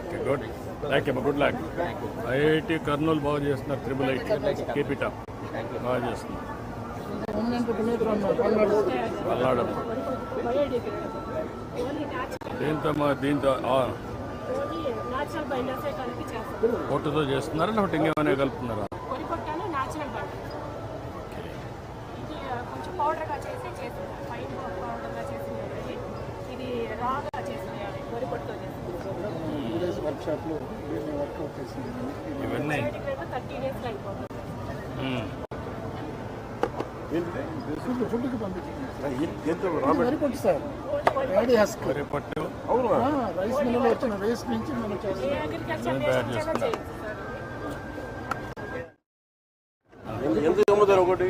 Okay good thank you good luck. IIT Kurnool బాగా చేస్తున్నారు. IIIT keep it up. బాగా చేస్తున్నారు. పల్లాడమ్మ దీంతో పొట్టుతో చేస్తున్నారా లేకపోతే ఇంకేమైనా కలుపుతున్నారా? ఇవన్నీ వరి పట్టు రైస్ మిల్లులో వచ్చిన రైస్ నుంచి మనం తయారు చేస్తున్నారు. ఎంత అమ్ముతారు? ఒకటి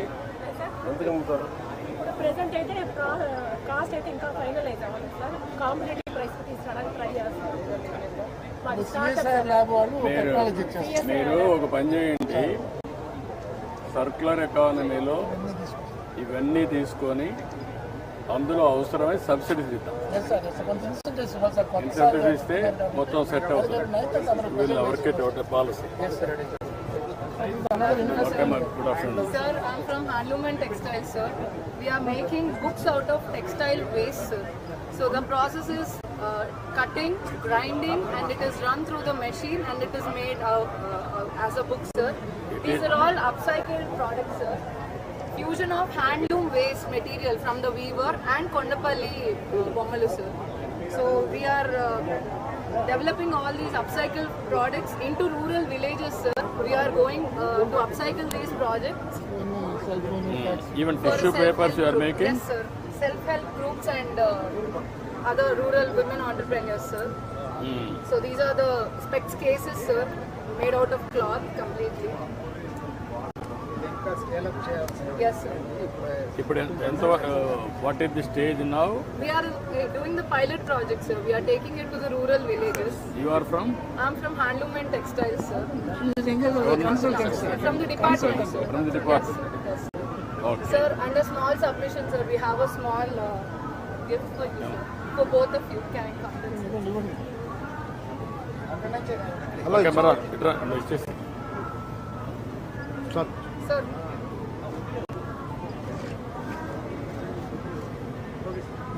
ఎంత అమ్ముతారు? ప్రెసెంట్ అయితే కాస్ట్ అయితే ఇంకా ఫైనల్ అయితే సార్. కాంపిటేటివ్ ప్రైస్ తీసుకురావడానికి ట్రై చేస్తాం. మీరు ఒక పని చేయండి, సర్క్యులర్ ఎకానమీలో ఇవన్నీ తీసుకొని అందులో అవసరమై సబ్సిడీస్ ఇద్దాం. ఇన్సెంటివ్స్ ఇస్తే మొత్తం సెట్ అవుతుంది. వీళ్ళు worked out policy. Sir, I'm from Handloom and Textiles, sir. We are making books out of textile waste, sir. So the process is cutting, grinding, and it is run through the machine, and it is made as a book, sir. These are all upcycled products, sir. Fusion of handloom waste material from the weaver and Kondapalli Bommalu, sir. So we are developing all these upcycled products into rural villages, sir. We are going to upcycle these projects. Even tissue papers you are making? Yes, sir. Self-help groups and other rural women entrepreneurs, sir. So these are the specs cases, sir, made out of cloth completely. Yes, sir. ఇప్పుడు ఎంత what is the stage now? We are doing the pilot project, sir. We are taking it to the rural villages. You are from? I'm from Handloom and Textiles, sir. consultancy. From the department, sir. From the department. Yes. Okay. Sir, under small submission, sir, we have a small gift for you, sir. For both of you, can I come there, sir? Okay, Mara, itra ichesi. Sir.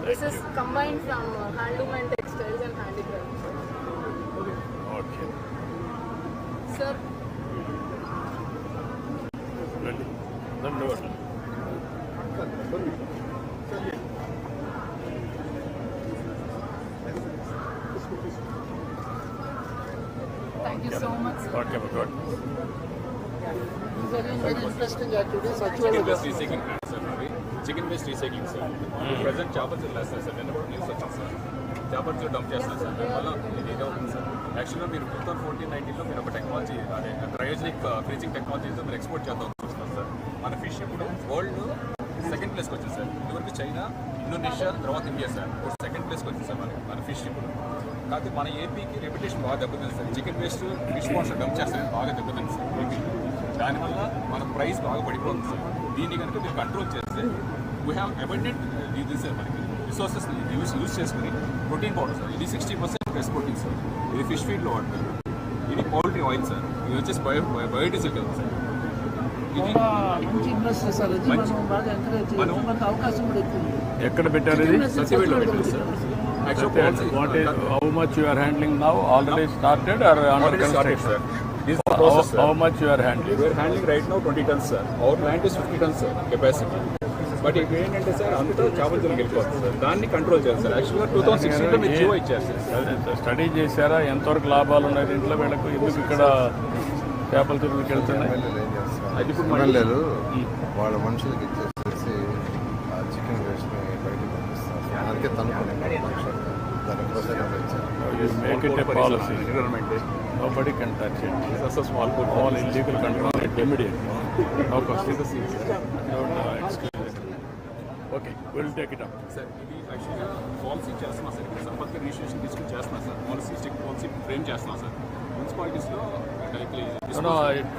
This is combined from Handloom and Textiles and handicrafts. Okay. Sir, ధన్యవాదాలు. thank you so much, sir. Okay, good. very interesting activities. Chicken waste recycling plant sir అవి. Chicken waste recycling sir. Present చేపలు వేస్తారు sir. నిన్న కూడా news వచ్చింది sir. చేపలు dump చేస్తారు sir. దానివల్ల ఇది ఇదే అవుతుంది సార్. యాక్చువల్గా మీరు 2014-19లో మీరు ఒక టెక్నాలజీ అదే క్రయోజనిక్ ఫ్రీజింగ్ టెక్నాలజీతో మీరు ఎక్స్పోర్ట్ చేద్దాం చూస్తున్నారు సార్. మన ఫిష్ ఇప్పుడు వరల్డ్ సెకండ్ ప్లేస్కి వచ్చింది సార్. ఇదివరకు చైనా, ఇండోనేషియా, తర్వాత ఇండియా సార్. ఇప్పుడు సెకండ్ ప్లేస్కి వచ్చింది సార్ మన ఫిష్ ఇప్పుడు. కాకపోతే మన ఏపీకి రెప్యుటేషన్ బాగా దెబ్బతింది sir. Chicken waste fish pots dump చేస్తే బాగా దెబ్బతింది సార్ ఏపీ. దానివల్ల మన ప్రైస్ బాగా పడిపోతుంది సార్. దీన్ని కనుక మీరు కంట్రోల్ చేస్తే వీ హ్యావ్ అబెండెంట్ ఇది సార్ మనకి రిసోర్సెస్ని యూజ్ చేసుకుని ప్రోటీన్ పౌడర్ సార్. ఇది 60% ప్రెస్ ప్రోటీన్ సార్. ఇది ఫిష్ ఫీడ్లో వాడతారు. ఇది పౌల్ట్రీ ఆయిల్ సార్. ఇది వచ్చేసి బయోడీజిల్ కదా సార్. ఇది మంచి ఇండస్ట్రీ సార్. ఇది మనం బాగా ఎంకరేజ్ చేయాలి. మనకు అవకాశం కూడా ఎక్కువ. ఎక్కడ పెట్టారు ఇది? సత్యవేడ్లో పెట్టారు sir. What is how much you are handling now? Already started or under construction? Sir. This is the process, sir. How much you are handling? We are handling right now 20 tons, sir. Our plant is 50 tons, sir, capacity. But ఇప్పుడు ఏంటంటే sir అంతా చేపల జోలికి వెళ్ళిపోతుంది sir. దాన్ని control చేయాలి sir. యాక్చువల్గా 2016లో మీరు జియో ఇచ్చారు సార్. స్టడీ చేశారా? ఎంతవరకు లాభాలు ఉన్నాయి దీంట్లో? వీళ్ళకు ఎందుకు ఇక్కడ చేపల చెరువులకు వెళ్తున్నాయి? అది ఇప్పుడు లేదు, వాళ్ళ మనుషులకి ఇచ్చేసేసి చికెన్ వేస్ట్ బయటకు పంపిస్తారు. అందుకే తనుకున్నాను Make it a policy. environment. Nobody can touch it. It's also small food. All illegal control it immediately. No question. Excuse Excuse it. Okay, we'll take it up. Sir ఇది యాక్చువల్గా policy చేస్తున్నాం sir. ఇప్పుడు సంపత్తి registration తీసుకుని చేస్తున్నాం sir. Policy stick policy frame చేస్తున్నాం sir. మున్సిపాలిటీస్లో No,